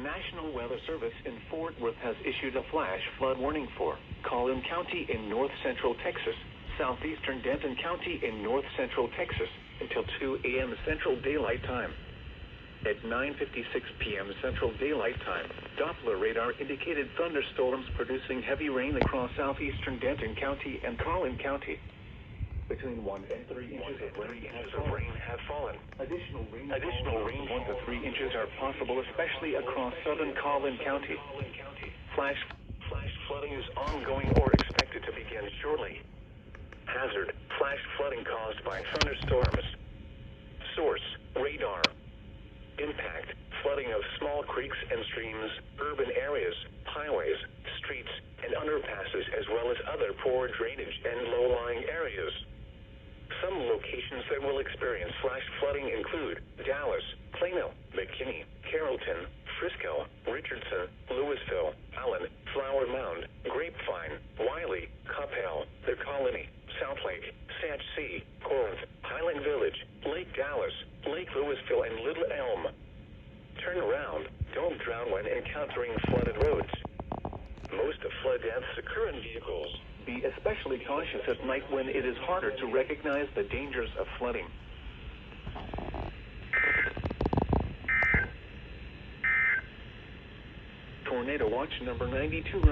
National Weather Service in Fort Worth has issued a flash flood warning for Collin County in north-central Texas, southeastern Denton County in north-central Texas until 2 a.m. Central Daylight Time. At 9:56 p.m. Central Daylight Time, Doppler radar indicated thunderstorms producing heavy rain across southeastern Denton County and Collin County. Between 1 and 3 inches of rain have fallen. Additional rain 1 to 3 inches are possible, especially across southern Collin County. Flash flooding is ongoing or expected to begin shortly. Hazard: flash flooding caused by thunderstorms. Source: radar. Impact: flooding of small creeks and streams, urban areas, highways, streets, and underpasses, as well as other poor drainage and low-lying areas. Some locations that will experience flash flooding include Dallas, Plano, McKinney, Carrollton, Frisco, Richardson, Louisville, Allen, Flower Mound, Grapevine, Wiley, Coppell, The Colony, South Lake, Satch Sea, Corinth, Highland Village, Lake Dallas, Lake Louisville, and Little Elm. Turn around. Don't drown when encountering flooded roads. Most flood deaths occur in vehicles. Be especially cautious at night when it is harder to recognize the dangers of flooding. Tornado watch number 92.